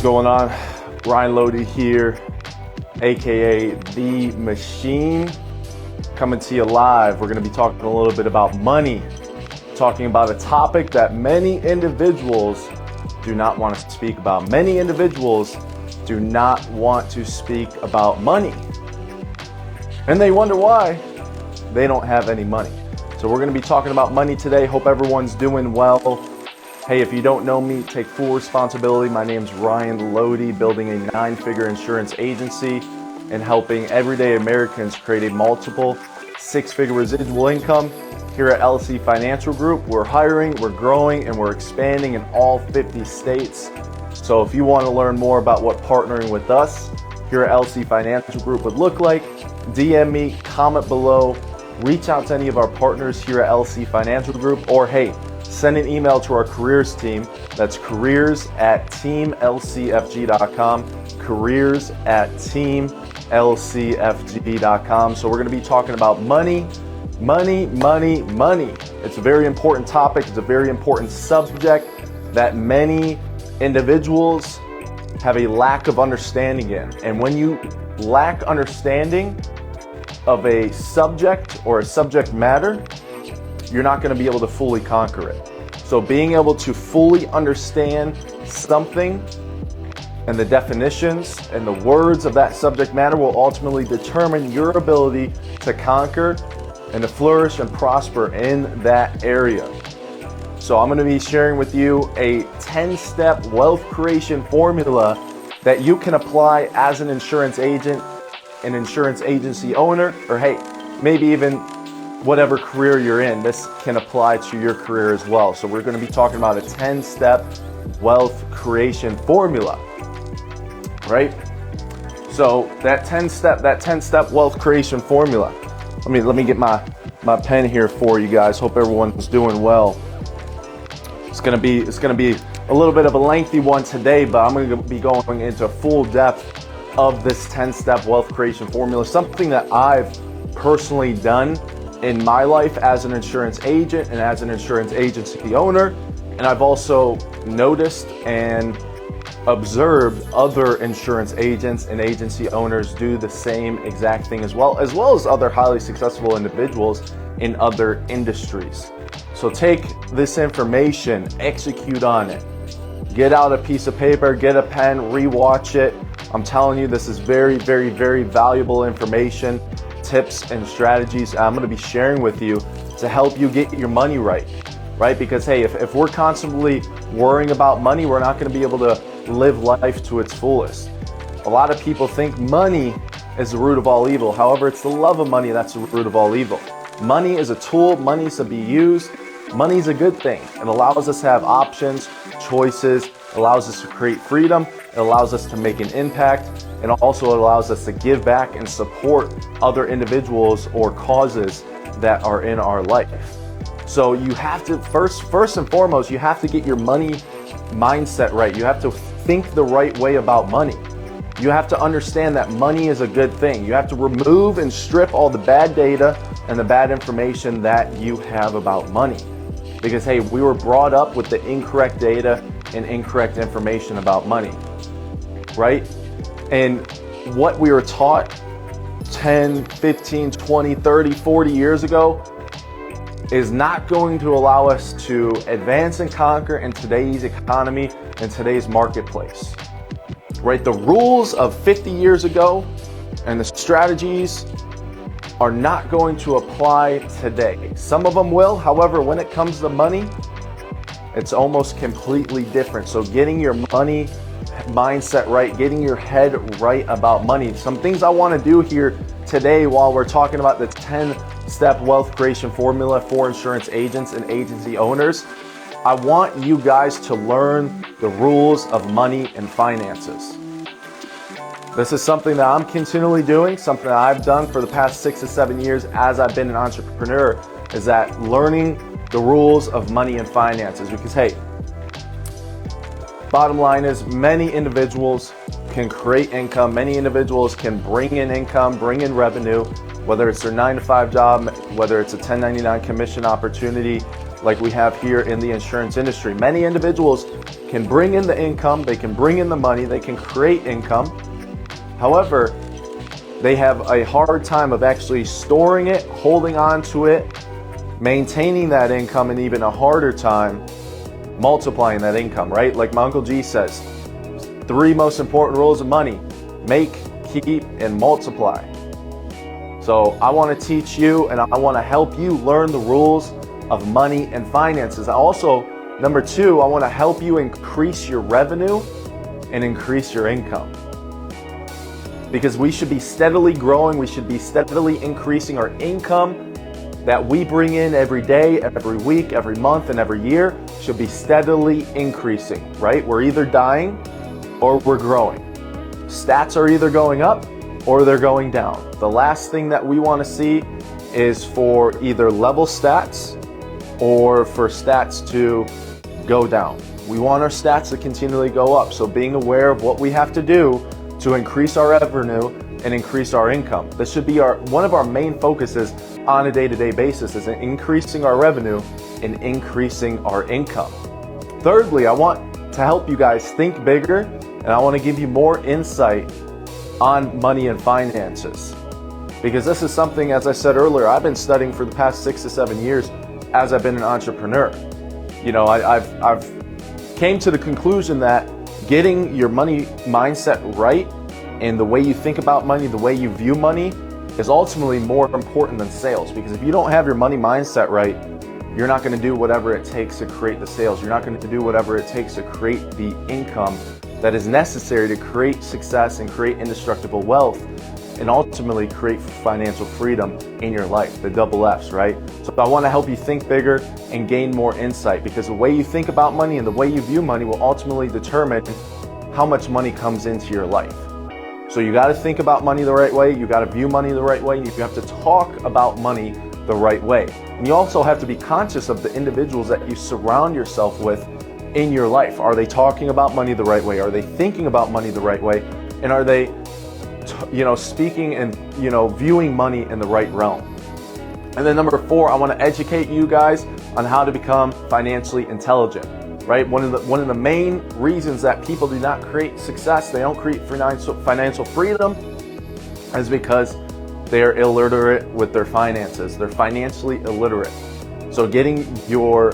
going on? Ryan Loede here, aka The Machine, coming to you live. We're going to be talking a little bit about money, talking about a topic that many individuals do not want to speak about. Many individuals do not want to speak about money, and they wonder why they don't have any money. So we're going to be talking about money today. Hope everyone's doing well. Hey, if you don't know me, take full responsibility. My name's Ryan Loede, building a 9-figure insurance agency and helping everyday Americans create a multiple 6-figure residual income. Here at LC Financial Group, we're hiring, we're growing, and we're expanding in all 50 states. So if you want to learn more about what partnering with us here at LC Financial Group would look like, DM me, comment below, reach out to any of our partners here at LC Financial Group, or hey, send an email to our careers team. That's careers@teamlcfg.com, careers@teamlcfg.com. So we're going to be talking about money. It's a very important topic. It's a very important subject that many individuals have a lack of understanding in. And when you lack understanding of a subject or a subject matter, you're not going to be able to fully conquer it. So being able to fully understand something and the definitions and the words of that subject matter will ultimately determine your ability to conquer and to flourish and prosper in that area. So I'm going to be sharing with you a 10-step wealth creation formula that you can apply as an insurance agent, an insurance agency owner, or hey, maybe even whatever career you're in. This can apply to your career as well. So we're going to be talking about a 10-step wealth creation formula, right? So that 10-step wealth creation formula. Let me get my pen here for you guys. Hope everyone's doing well. It's gonna be a little bit of a lengthy one today, but I'm going to be going into full depth of this 10-step wealth creation formula, something that I've personally done in my life as an insurance agent and as an insurance agency owner. And I've also noticed and observed other insurance agents and agency owners do the same exact thing as well as other highly successful individuals in other industries. So take this information, execute on it. Get out a piece of paper, get a pen, rewatch it. I'm telling you, this is very, very, very valuable information, tips and strategies I'm going to be sharing with you to help you get your money right? Because hey, if we're constantly worrying about money, we're not going to be able to live life to its fullest. A lot of people think money is the root of all evil. However, it's the love of money that's the root of all evil. Money is a tool. Money is to be used. Money is a good thing. It allows us to have options, choices. It allows us to create freedom. It allows us to make an impact. And also it allows us to give back and support other individuals or causes that are in our life. So you have to, first and foremost, you have to get your money mindset right. You have to think the right way about money. You have to understand that money is a good thing. You have to remove and strip all the bad data and the bad information that you have about money. Because hey, we were brought up with the incorrect data and incorrect information about money, right? And what we were taught 10, 15, 20, 30, 40 years ago is not going to allow us to advance and conquer in today's economy and today's marketplace, right? The rules of 50 years ago and the strategies are not going to apply today. Some of them will. However, when it comes to money, it's almost completely different. So getting your money mindset right, getting your head right about money. Some things I want to do here today while we're talking about the 10-step wealth creation formula for insurance agents and agency owners. I want you guys to learn the rules of money and finances. This is something that I'm continually doing, something that I've done for the past 6 to 7 years as I've been an entrepreneur, is that learning the rules of money and finances. Because hey, bottom line is many individuals can create income. Many individuals can bring in income, bring in revenue, whether it's their 9-to-5 job, whether it's a 1099 commission opportunity like we have here in the insurance industry. Many individuals can bring in the income, they can bring in the money, they can create income. However, they have a hard time of actually storing it, holding on to it, maintaining that income, and even a harder time multiplying that income, right? Like my Uncle G says, 3 most important rules of money: make, keep, and multiply. So I want to teach you and I want to help you learn the rules of money and finances. Also, number 2, I want to help you increase your revenue and increase your income. Because we should be steadily growing, we should be steadily increasing our income that we bring in every day, every week, every month, and every year should be steadily increasing, right? We're either dying or we're growing. Stats are either going up or they're going down. The last thing that we want to see is for either level stats or for stats to go down. We want our stats to continually go up. So being aware of what we have to do to increase our revenue and increase our income. This should be one of our main focuses on a day-to-day basis, is increasing our revenue and increasing our income. Thirdly, I want to help you guys think bigger, and I want to give you more insight on money and finances. Because this is something, as I said earlier, I've been studying for the past 6 to 7 years as I've been an entrepreneur. You know, I've came to the conclusion that getting your money mindset right and the way you think about money, the way you view money, is ultimately more important than sales. Because if you don't have your money mindset right, you're not going to do whatever it takes to create the sales. You're not going to do whatever it takes to create the income that is necessary to create success and create indestructible wealth and ultimately create financial freedom in your life, the double F's, right? So I want to help you think bigger and gain more insight, because the way you think about money and the way you view money will ultimately determine how much money comes into your life. So you got to think about money the right way, you got to view money the right way, you have to talk about money the right way. And you also have to be conscious of the individuals that you surround yourself with in your life. Are they talking about money the right way? Are they thinking about money the right way? And are they speaking and viewing money in the right realm? And then number 4, I want to educate you guys on how to become financially intelligent, right? One of the main reasons that people do not create success, they don't create financial freedom, is because they're illiterate with their finances. They're financially illiterate. So getting your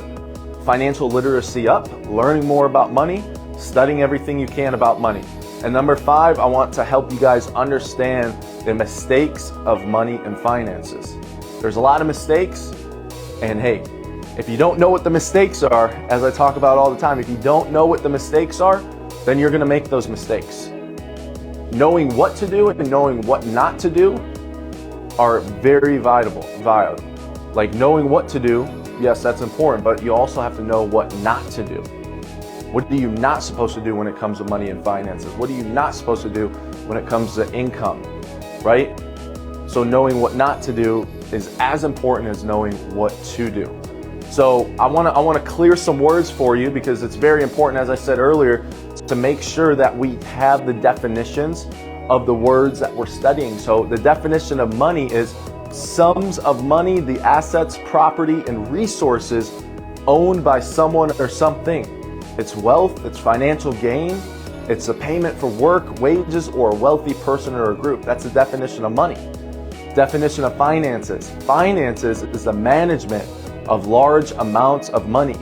financial literacy up, learning more about money, studying everything you can about money. And number 5, I want to help you guys understand the mistakes of money and finances. There's a lot of mistakes, and hey, if you don't know what the mistakes are, as I talk about all the time, if you don't know what the mistakes are, then you're gonna make those mistakes. Knowing what to do and knowing what not to do are very vital. Like knowing what to do, yes, that's important, but you also have to know what not to do. What are you not supposed to do when it comes to money and finances? What are you not supposed to do when it comes to income, right? So knowing what not to do is as important as knowing what to do. So I want to clear some words for you, because it's very important, as I said earlier, to make sure that we have the definitions of the words that we're studying. So the definition of money is sums of money, the assets, property, and resources owned by someone or something. It's wealth, it's financial gain, it's a payment for work, wages, or a wealthy person or a group. That's the definition of money. Definition of finances. Finances is the management of large amounts of money,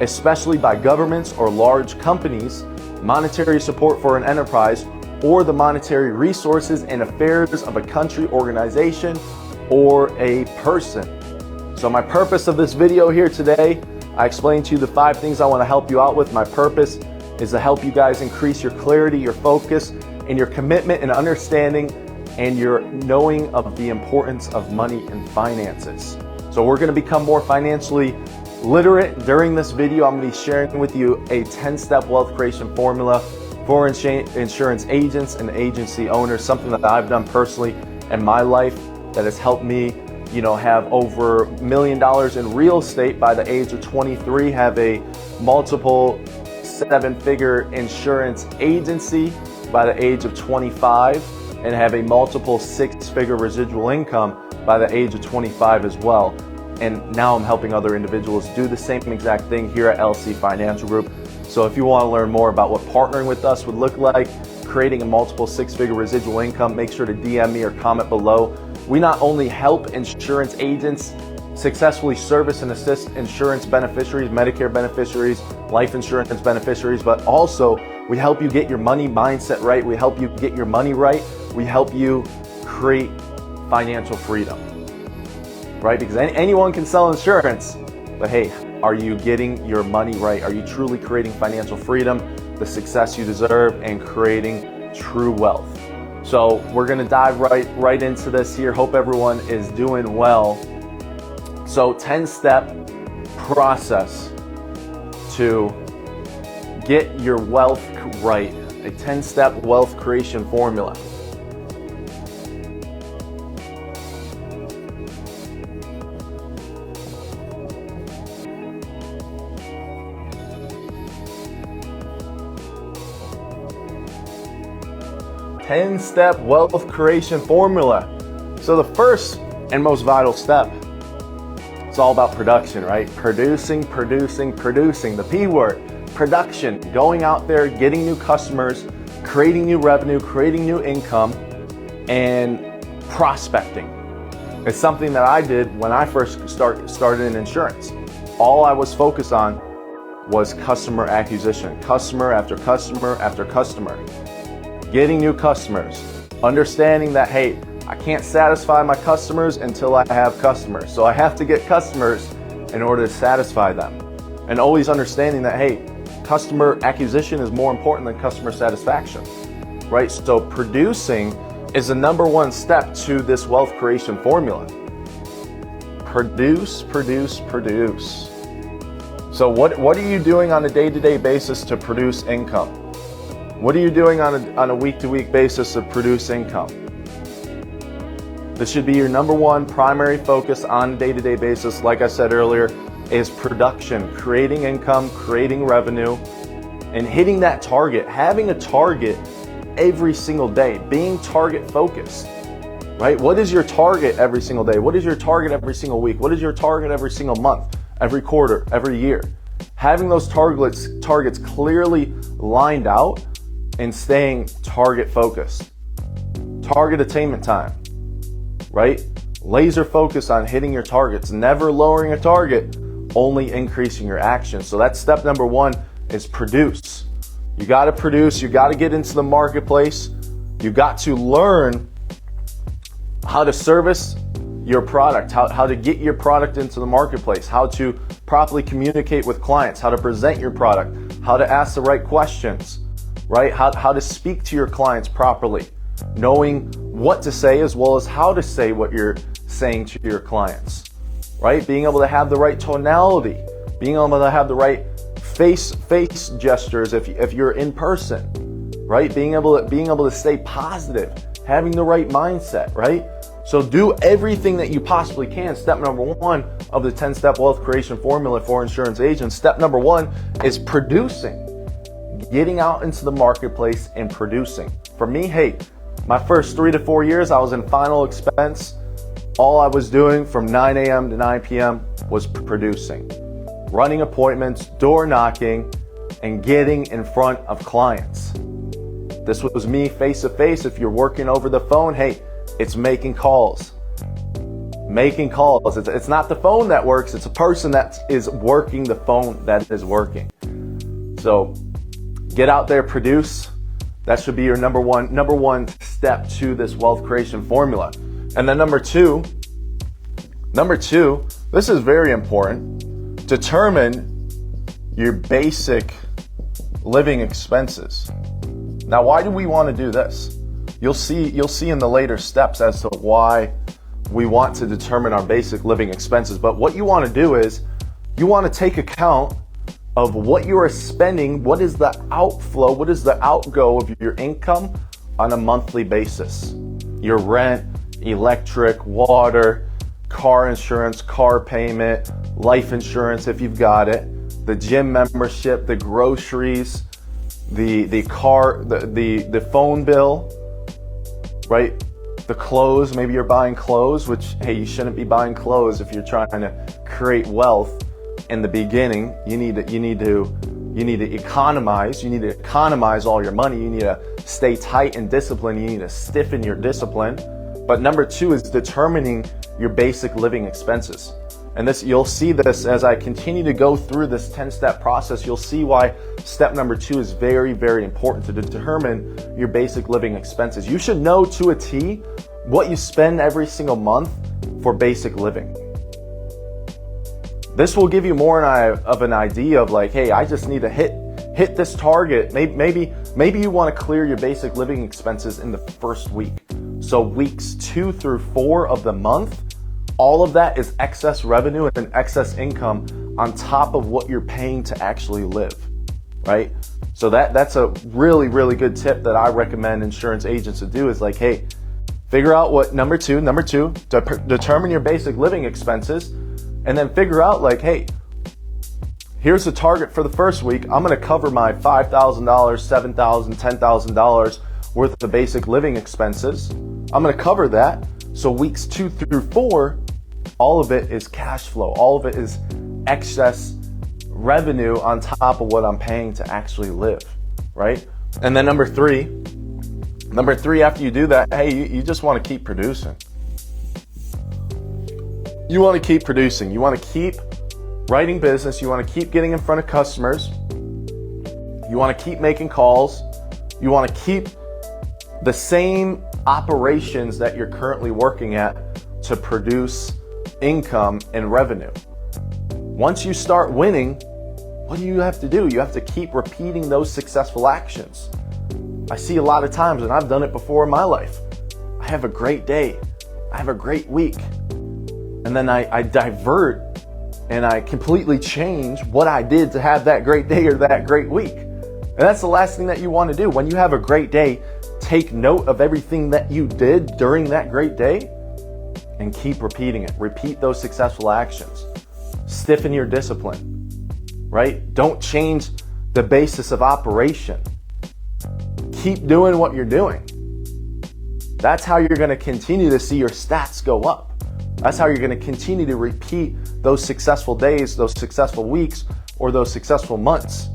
especially by governments or large companies, monetary support for an enterprise, or the monetary resources and affairs of a country, organization, or a person. So my purpose of this video here today, I explained to you the 5 things I want to help you out with. My purpose is to help you guys increase your clarity, your focus, and your commitment and understanding and your knowing of the importance of money and finances. So we're going to become more financially literate. During this video, I'm going to be sharing with you a 10-step wealth creation formula for insurance agents and agency owners, something that I've done personally in my life that has helped me have over $1 million in real estate by the age of 23, have a multiple 7-figure insurance agency by the age of 25, and have a multiple 6-figure residual income by the age of 25 as well. And now I'm helping other individuals do the same exact thing here at LC Financial Group. So if you want to learn more about what partnering with us would look like, creating a multiple six-figure residual income, make sure to DM me or comment below. We not only help insurance agents successfully service and assist insurance beneficiaries, Medicare beneficiaries, life insurance beneficiaries, but also we help you get your money mindset right. We help you get your money right. We help you create financial freedom, right? Because anyone can sell insurance, but hey, are you getting your money right? Are you truly creating financial freedom, the success you deserve, and creating true wealth? So we're gonna dive right into this here. Hope everyone is doing well. So 10-step process to get your wealth right, a 10-step wealth creation formula. Ten-step wealth creation formula. So the first and most vital step, it's all about production, right? Producing. The P word, production. Going out there, getting new customers, creating new revenue, creating new income, and prospecting. It's something that I did when I first started in insurance. All I was focused on was customer acquisition, customer after customer after customer. Getting new customers, understanding that, hey, I can't satisfy my customers until I have customers. So I have to get customers in order to satisfy them. And always understanding that, hey, customer acquisition is more important than customer satisfaction, right? So producing is the number one step to this wealth creation formula. Produce. So what are you doing on a day-to-day basis to produce income? What are you doing on a week-to-week basis to produce income? This should be your number one primary focus on a day-to-day basis. Like I said earlier, is production, creating income, creating revenue, and hitting that target, having a target every single day, being target focused, right? What is your target every single day? What is your target every single week? What is your target every single month, every quarter, every year? Having those targets clearly lined out and staying target focused. Target attainment time, right? Laser focus on hitting your targets, never lowering a target, only increasing your action. So that's step number one, is produce. You got to produce, you got to get into the marketplace. You got to learn how to service your product, how to get your product into the marketplace, how to properly communicate with clients, how to present your product, how to ask the right questions, right? How to speak to your clients properly, knowing what to say as well as how to say what you're saying to your clients, right? Being able to have the right tonality, being able to have the right face gestures if you're in person, right? Being able to stay positive, having the right mindset, right? So do everything that you possibly can. Step number one of the 10-step wealth creation formula for insurance agents. Step number one is producing. Getting out into the marketplace and producing. For me, hey, my first 3 to 4 years, I was in final expense. All I was doing from 9 a.m. to 9 p.m. was producing, running appointments, door knocking, and getting in front of clients. This was me face to face. If you're working over the phone, hey, it's making calls. Making calls. It's not the phone that works, it's a person that is working the phone that is working. So get out there, produce. That should be your number one step to this wealth creation formula. And then number two, this is very important. Determine your basic living expenses. Now, why do we want to do this? You'll see in the later steps as to why we want to determine our basic living expenses. But what you want to do is you want to take account of what you are spending, what is the outflow, what is the outgo of your income on a monthly basis. Your rent, electric, water, car insurance, car payment, life insurance if you've got it, the gym membership, the groceries, the car, the phone bill, right? the clothes. Maybe you're buying clothes, which, hey, you shouldn't be buying clothes if you're trying to create wealth in the beginning. You need to economize. You need to economize all your money. You need to stay tight and disciplined. You need to stiffen your discipline. But number 2 is determining your basic living expenses. And this, you'll see this as I continue to go through this 10-step process. You'll see why step number 2 is very, very important to determine your basic living expenses. You should know to a T what you spend every single month for basic living. This will give you more of an idea of like, hey, I just need to hit this target. Maybe you want to clear your basic living expenses in the first week. So weeks 2 through 4 of the month, all of that is excess revenue and excess income on top of what you're paying to actually live, right? So that's a really, really good tip that I recommend insurance agents to do is like, hey, figure out what number two, determine your basic living expenses, and then figure out like, hey, here's the target for the first week. I'm going to cover my $5,000, $7,000, $10,000 worth of basic living expenses. I'm going to cover that. So weeks 2 through 4, all of it is cash flow. All of it is excess revenue on top of what I'm paying to actually live, right? And then number three, after you do that, hey, you just want to keep producing. You want to keep producing. You want to keep writing business. You want to keep getting in front of customers. You want to keep making calls. You want to keep the same operations that you're currently working at to produce income and revenue. Once you start winning, what do you have to do? You have to keep repeating those successful actions. I see a lot of times, and I've done it before in my life, I have a great day, I have a great week, and then I divert and I completely change what I did to have that great day or that great week. And that's the last thing that you want to do. When you have a great day, take note of everything that you did during that great day and keep repeating it. Repeat those successful actions. Stiffen your discipline, right? Don't change the basis of operation. Keep doing what you're doing. That's how you're going to continue to see your stats go up. That's how you're going to continue to repeat those successful days, those successful weeks, or those successful months.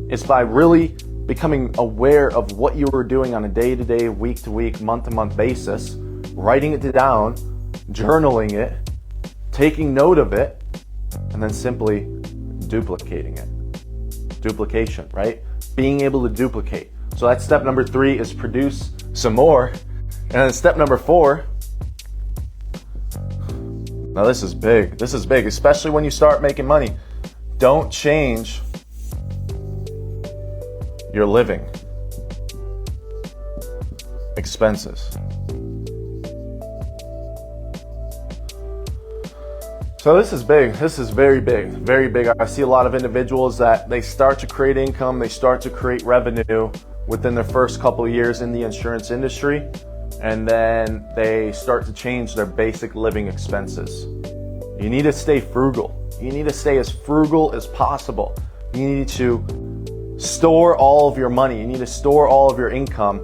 It's by really becoming aware of what you were doing on a day-to-day, week-to-week, month-to-month basis, writing it down, journaling it, taking note of it, and then simply duplicating it. Duplication, right? Being able to duplicate. So that's step number 3 is produce some more. And then step number 4, now this is big. This is big, especially when you start making money. Don't change your living expenses. So this is big. This is very big, very big. I see a lot of individuals that they start to create income, they start to create revenue within their first couple of years in the insurance industry, and then they start to change their basic living expenses. You need to stay frugal. You need to stay as frugal as possible. You need to store all of your money. You need to store all of your income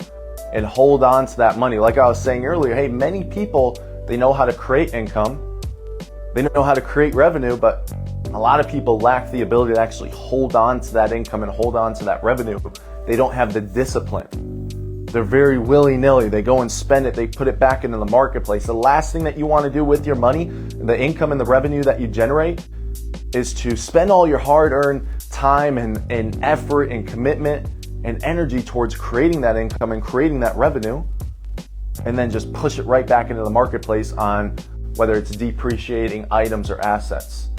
and hold on to that money. Like I was saying earlier, hey, many people, they know how to create income. They know how to create revenue, but a lot of people lack the ability to actually hold on to that income and hold on to that revenue. They don't have the discipline. They're very willy-nilly. They go and spend it. They put it back into the marketplace. The last thing that you want to do with your money, the income and the revenue that you generate, is to spend all your hard-earned time and effort and commitment and energy towards creating that income and creating that revenue, and then just push it right back into the marketplace on whether it's depreciating items or assets.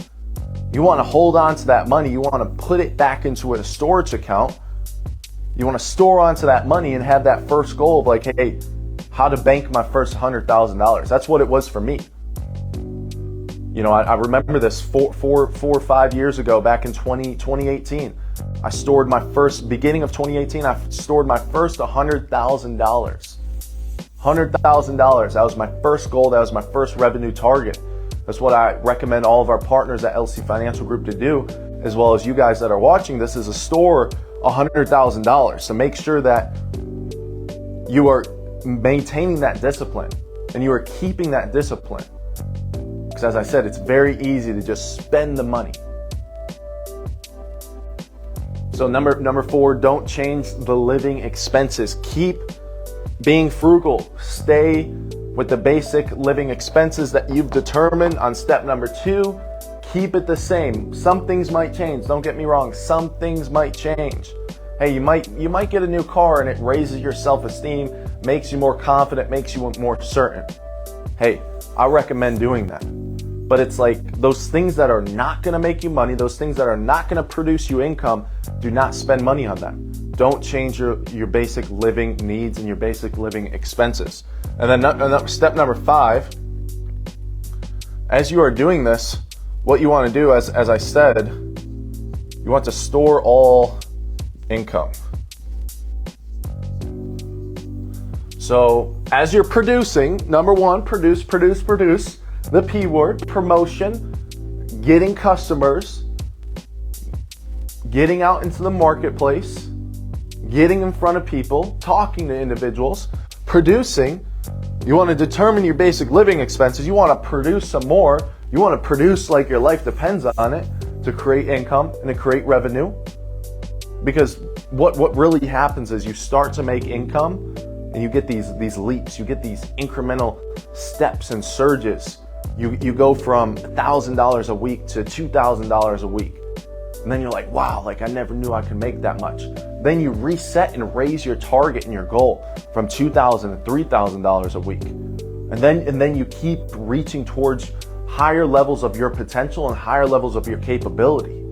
You want to hold on to that money. You want to put it back into a storage account. You want to store onto that money and have that first goal of like, hey, how to bank my first $100,000. That's what it was for me. You know, I remember this four or 5 years ago, back in 2018. I stored my first, beginning of 2018, I stored my first $100,000. $100,000. That was my first goal. That was my first revenue target. That's what I recommend all of our partners at LC Financial Group to do, as well as you guys that are watching this, is a store $100,000. So make sure that you are maintaining that discipline. and you are keeping that discipline. Because as I said, it's very easy to just spend the money. So number 4, don't change the living expenses. Keep being frugal. Stay with the basic living expenses that you've determined on step number 2. Keep it the same. Some things might change. Don't get me wrong. Some things might change. Hey, you might get a new car and it raises your self-esteem, makes you more confident, makes you more certain. Hey, I recommend doing that. But it's like those things that are not going to make you money, those things that are not going to produce you income, do not spend money on them. Don't change your basic living needs and your basic living expenses. And then step number 5, as you are doing this, what you want to do, as I said, you want to store all income. So as you're producing, number 1, produce, the P word, promotion, getting customers, getting out into the marketplace, getting in front of people, talking to individuals, producing. You want to determine your basic living expenses. You want to produce some more. You want to produce like your life depends on it to create income and to create revenue. Because what really happens is you start to make income and you get these leaps, you get these incremental steps and surges. You go from $1,000 a week to $2,000 a week. And then you're like, wow, like I never knew I could make that much. Then you reset and raise your target and your goal from $2,000 to $3,000 a week. And then you keep reaching towards higher levels of your potential and higher levels of your capability.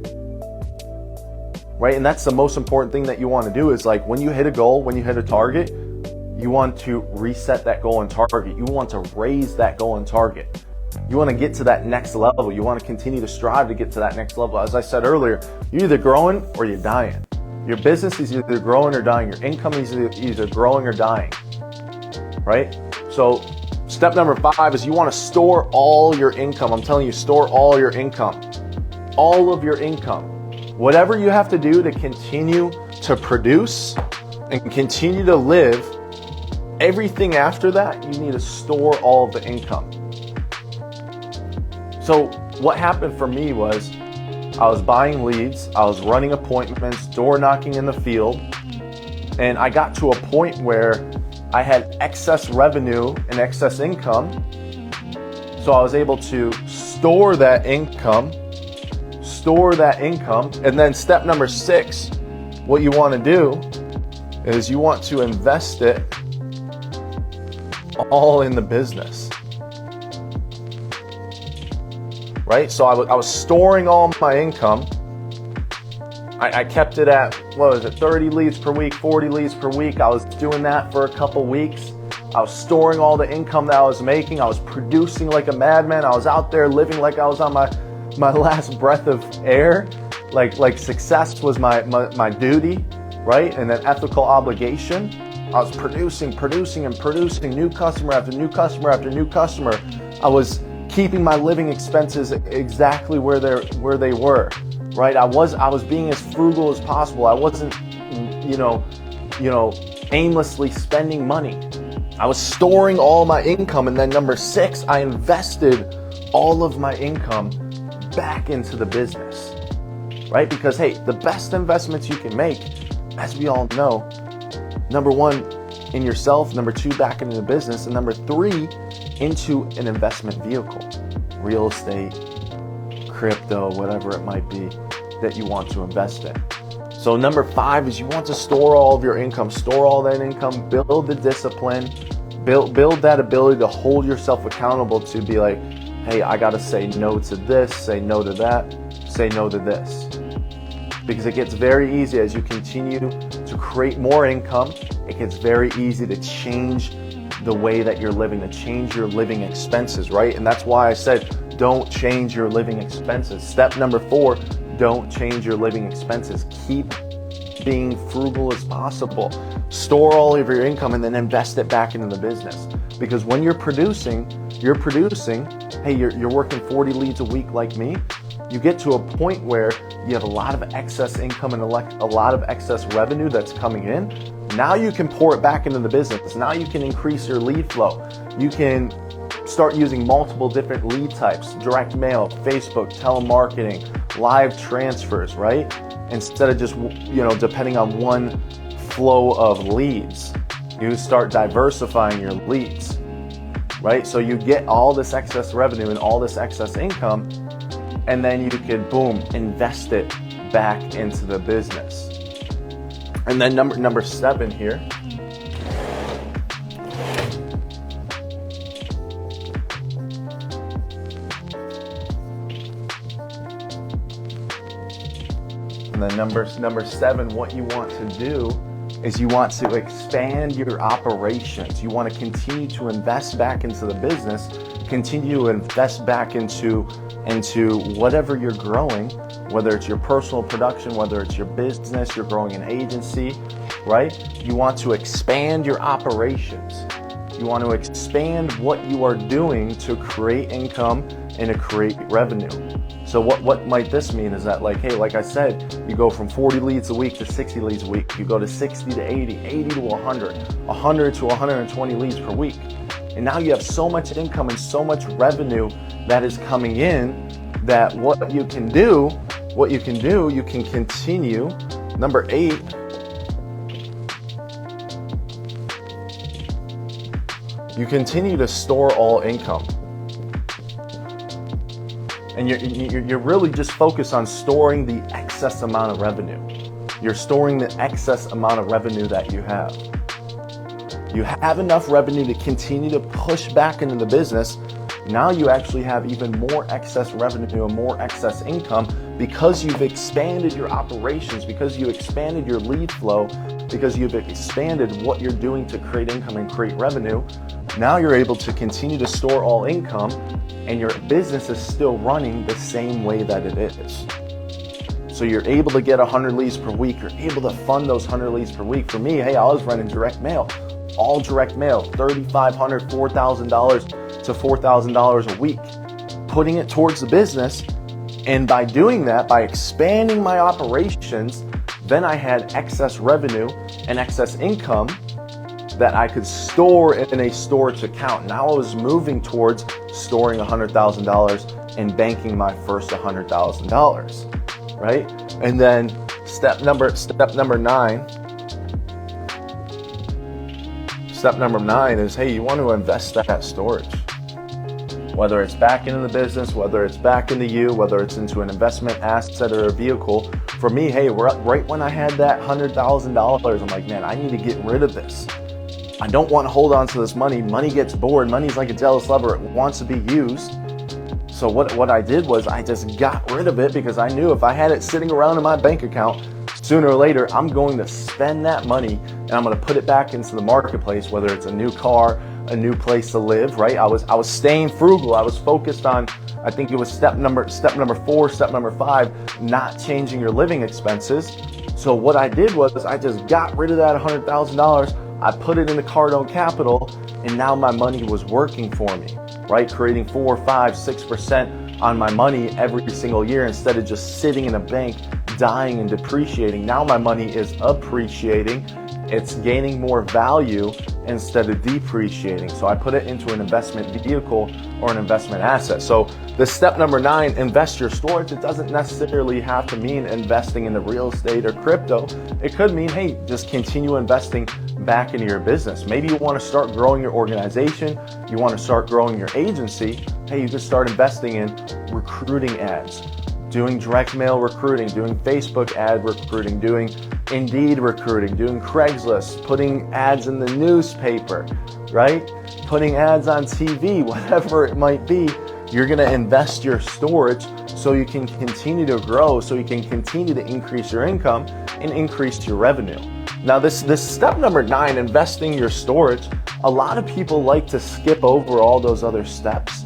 Right? And that's the most important thing that you want to do is like when you hit a goal, when you hit a target, you want to reset that goal and target. You want to raise that goal and target. You want to get to that next level. You want to continue to strive to get to that next level. As I said earlier, you're either growing or you're dying. Your business is either growing or dying. Your income is either growing or dying. Right? So step number 5 is you want to store all your income. I'm telling you, store all your income. All of your income. Whatever you have to do to continue to produce and continue to live, everything after that, you need to store all of the income. So what happened for me was I was buying leads, I was running appointments, door knocking in the field, and I got to a point where I had excess revenue and excess income. So I was able to store that income. And then step number 6, what you want to do is you want to invest it all in the business. Right? So I was storing all my income. I kept it at, 30 leads per week, 40 leads per week. I was doing that for a couple weeks. I was storing all the income that I was making. I was producing like a madman. I was out there living like I was on my last breath of air. Like success was my duty, right? And an ethical obligation. I was producing new customer after new customer after new customer. I was keeping my living expenses exactly where they were, right? I was being as frugal as possible. I wasn't, aimlessly spending money. I was storing all my income, and then number 6, I invested all of my income back into the business, right? Because hey, the best investments you can make, as we all know, number 1, in yourself, number 2, back into the business, and number 3, into an investment vehicle, real estate, crypto, whatever it might be that you want to invest in. So number 5 is you want to store all of your income, store all that income, build the discipline, build that ability to hold yourself accountable to be like, hey, I got to say no to this, say no to that, say no to this. Because it gets very easy as you continue to create more income, it gets very easy to change the way that you're living, to change your living expenses, right? And that's why I said, don't change your living expenses. Step number 4, don't change your living expenses. Keep being frugal as possible. Store all of your income and then invest it back into the business. Because when you're producing, hey, you're working 40 leads a week like me, you get to a point where you have a lot of excess income and a lot of excess revenue that's coming in. Now you can pour it back into the business. Now you can increase your lead flow. You can start using multiple different lead types: direct mail, Facebook, telemarketing, live transfers, right? Instead of just, depending on one flow of leads, you start diversifying your leads, right? So you get all this excess revenue and all this excess income, and then you could, boom, invest it back into the business. And then number 7 here. And then number 7, what you want to do is you want to expand your operations. You want to continue to invest back into the business, continue to invest back into whatever you're growing, whether it's your personal production, whether it's your business, you're growing an agency, right? You want to expand your operations. You want to expand what you are doing to create income and to create revenue. So what might this mean is that, like, hey, like I said, you go from 40 leads a week to 60 leads a week. You go to 60 to 80, 80 to 100, 100 to 120 leads per week. And now you have so much income and so much revenue that is coming in that what you can do, you can continue. Number 8, you continue to store all income. And you're really just focused on storing the excess amount of revenue. You're storing the excess amount of revenue that you have. You have enough revenue to continue to push back into the business. Now you actually have even more excess revenue and more excess income because you've expanded your operations, because you expanded your lead flow, because you've expanded what you're doing to create income and create revenue. Now you're able to continue to store all income, and your business is still running the same way that it is. So you're able to get 100 leads per week. You're able to fund those 100 leads per week. For me, hey, I was running direct mail, all direct mail, $3,500, $4,000 to $4,000 a week, putting it towards the business. And by doing that, by expanding my operations, then I had excess revenue and excess income that I could store in a storage account. Now I was moving towards storing $100,000 and banking my first $100,000, right? And then step number 9. Step number 9 is, hey, you want to invest that storage. Whether it's back into the business, whether it's back into you, whether it's into an investment asset or a vehicle. For me, hey, right when I had that $100,000, I'm like, man, I need to get rid of this. I don't want to hold on to this money. Money gets bored. Money's like a jealous lover. It wants to be used. So what I did was I just got rid of it because I knew if I had it sitting around in my bank account, sooner or later, I'm going to spend that money and I'm going to put it back into the marketplace, whether it's a new car, a new place to live, right? I was staying frugal. I was focused on, I think it was step number 4, step number 5, not changing your living expenses. So what I did was I just got rid of that $100,000. I put it in the Cardone Capital, and now my money was working for me, right? Creating 4, 5, 6% on my money every single year instead of just sitting in a bank, dying and depreciating. Now my money is appreciating. It's gaining more value instead of depreciating. So I put it into an investment vehicle or an investment asset. So the step number 9, invest your storage. It doesn't necessarily have to mean investing in the real estate or crypto. It could mean, hey, just continue investing back into your business. Maybe you want to start growing your organization. You want to start growing your agency. Hey, you just start investing in recruiting ads, doing direct mail recruiting, doing Facebook ad recruiting, doing Indeed recruiting, doing Craigslist, putting ads in the newspaper, right? Putting ads on TV, whatever it might be. You're going to invest your storage so you can continue to grow, so you can continue to increase your income and increase your revenue. Now this step number 9, investing your storage, a lot of people like to skip over all those other steps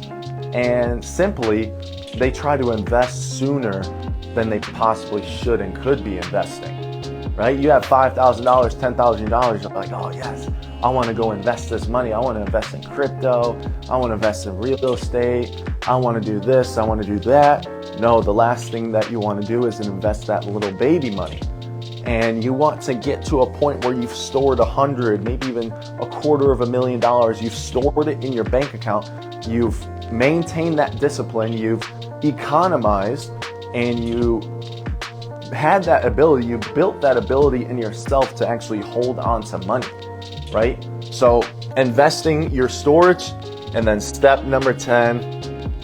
and simply they try to invest sooner than they possibly should and could be investing, right? You have $5,000, $10,000, you're like, oh yes, I want to go invest this money. I want to invest in crypto. I want to invest in real estate. I want to do this. I want to do that. No, the last thing that you want to do is invest that little baby money. and you want to get to a point where you've stored 100, maybe even $250,000, you've stored it in your bank account, you've maintained that discipline, you've economized, and you had that ability, you built that ability in yourself to actually hold on to money, right? So investing your storage, and then step number 10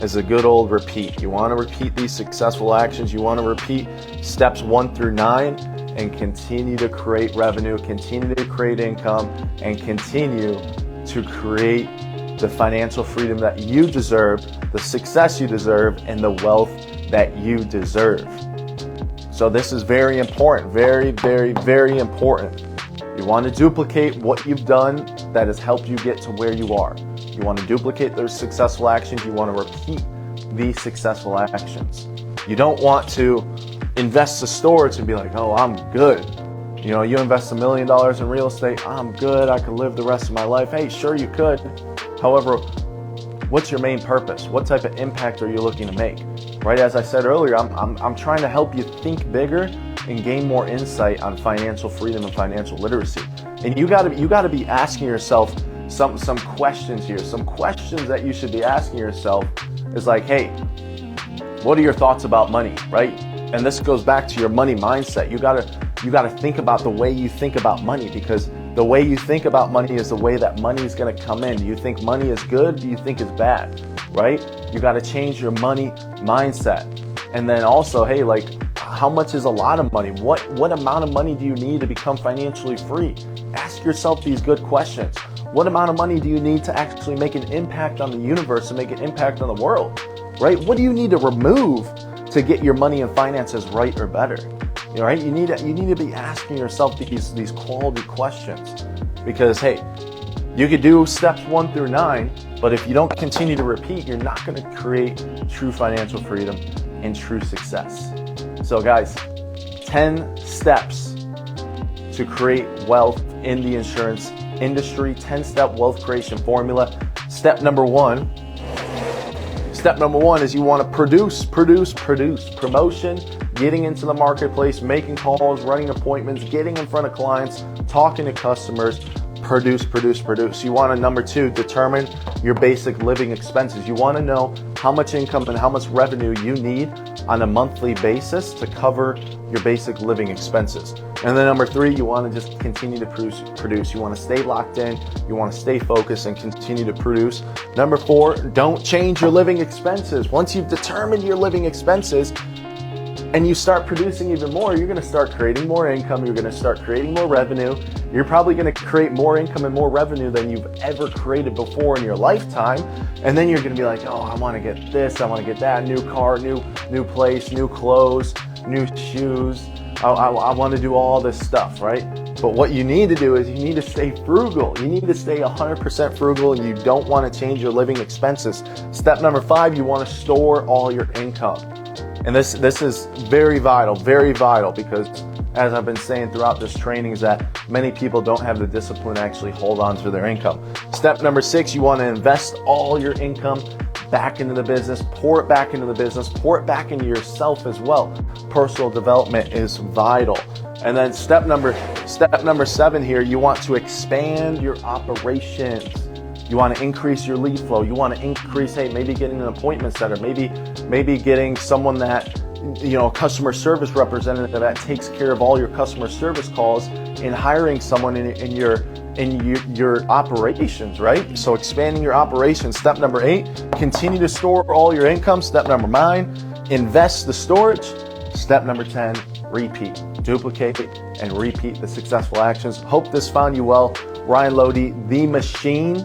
is a good old repeat. You want to repeat these successful actions. You want to repeat steps 1 through 9 and continue to create revenue, continue to create income, and continue to create the financial freedom that you deserve, the success you deserve, and the wealth that you deserve. So this is very important, very, very, very important. You want to duplicate what you've done that has helped you get to where you are. You want to duplicate those successful actions. You want to repeat these successful actions. You don't want to invest the storage and be like, oh, I'm good. You know, you invest $1 million in real estate, I'm good, I could live the rest of my life. Hey, sure you could. However, what's your main purpose? What type of impact are you looking to make? Right, as I said earlier, I'm trying to help you think bigger and gain more insight on financial freedom and financial literacy. And you gotta be asking yourself some questions here. Some questions that you should be asking yourself is like, hey, what are your thoughts about money, right? And this goes back to your money mindset. You gotta think about the way you think about money, because the way you think about money is the way that money is gonna come in. Do you think money is good? Do you think it's bad? Right? You gotta change your money mindset. And then also, hey, like, how much is a lot of money? What amount of money do you need to become financially free? Ask yourself these good questions. What amount of money do you need to actually make an impact on the universe and make an impact on the world? Right? What do you need to remove to get your money and finances right or better? You know, right? You need to be asking yourself these quality questions, because hey, you could do steps 1 through 9, but if you don't continue to repeat, you're not going to create true financial freedom and true success. So guys, 10 steps to create wealth in the insurance industry, 10-step wealth creation formula. Step number one is you want to produce. Promotion, getting into the marketplace, making calls, running appointments, getting in front of clients, talking to customers. Produce. You want to, number 2, determine your basic living expenses. You want to know how much income and how much revenue you need on a monthly basis to cover your basic living expenses. And then number 3, you want to just continue to produce. You want to stay locked in. You want to stay focused and continue to produce. Number 4, don't change your living expenses. Once you've determined your living expenses and you start producing even more, you're going to start creating more income. You're going to start creating more revenue. You're probably going to create more income and more revenue than you've ever created before in your lifetime. And then you're going to be like, oh, I want to get this, I want to get that, new car, new place, new clothes, new shoes. I want to do all this stuff, right? But what you need to do is you need to stay frugal. You need to stay 100% frugal, and you don't want to change your living expenses. Step number 5, you want to store all your income. And this is very vital, because as I've been saying throughout this training, is that many people don't have the discipline to actually hold on to their income. Step number 6, you want to invest all your income back into the business, pour it back into the business, pour it back into yourself as well. Personal development is vital. And then step number 7 here, you want to expand your operations. You want to increase your lead flow. You want to increase, hey, maybe getting an appointment setter, maybe getting someone that, you know, a customer service representative that takes care of all your customer service calls, and hiring someone in your operations, right? So expanding your operations. Step number 8, continue to store all your income. Step number 9, invest the storage. Step number 10, repeat. Duplicate and repeat the successful actions. Hope this found you well. Ryan Loede, The Machine.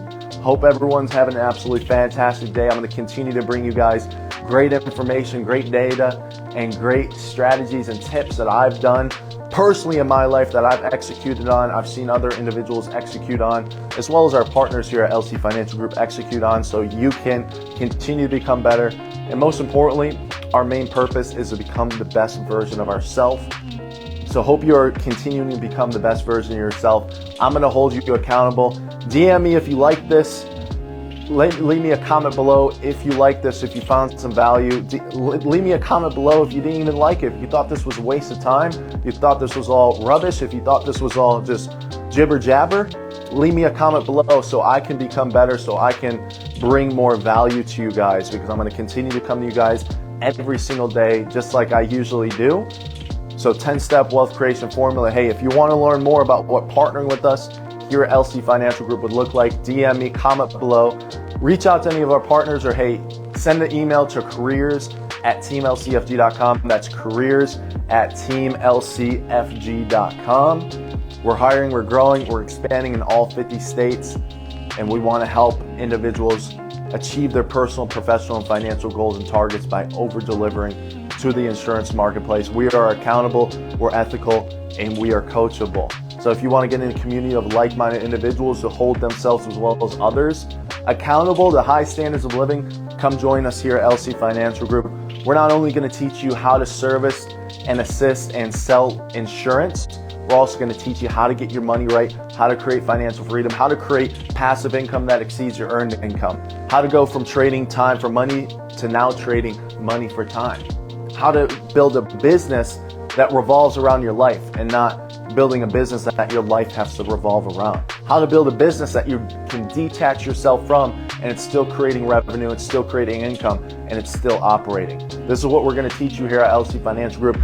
Hope everyone's having an absolutely fantastic day. I'm going to continue to bring you guys great information, great data, and great strategies and tips that I've done personally in my life, that I've executed on, I've seen other individuals execute on, as well as our partners here at LC Financial Group execute on, so you can continue to become better. And most importantly, our main purpose is to become the best version of ourselves. So hope you are continuing to become the best version of yourself. I'm going to hold you accountable. DM me if you like this. Leave me a comment below if you like this, if you found some value. Leave me a comment below if you didn't even like it, if you thought this was a waste of time, if you thought this was all rubbish, if you thought this was all just jibber jabber. Leave me a comment below so I can become better, so I can bring more value to you guys, because I'm going to continue to come to you guys every single day just like I usually do. So 10-step wealth creation formula. Hey, if you want to learn more about what partnering with us here at LC Financial Group would look like, DM me, comment below, reach out to any of our partners, or hey, send an email to careers@teamlcfg.com. That's careers@teamlcfg.com. We're hiring, we're growing, we're expanding in all 50 states, and we want to help individuals achieve their personal, professional, and financial goals and targets by over-delivering to the insurance marketplace. We are accountable, we're ethical, and we are coachable. So if you want to get in a community of like-minded individuals who hold themselves as well as others accountable to high standards of living, come join us here at LC Financial Group. We're not only going to teach you how to service and assist and sell insurance, we're also going to teach you how to get your money right, how to create financial freedom, how to create passive income that exceeds your earned income, how to go from trading time for money to now trading money for time, how to build a business that revolves around your life and not building a business that your life has to revolve around, how to build a business that you can detach yourself from and it's still creating revenue, it's still creating income, and it's still operating. This is what we're going to teach you here at LC Financial Group.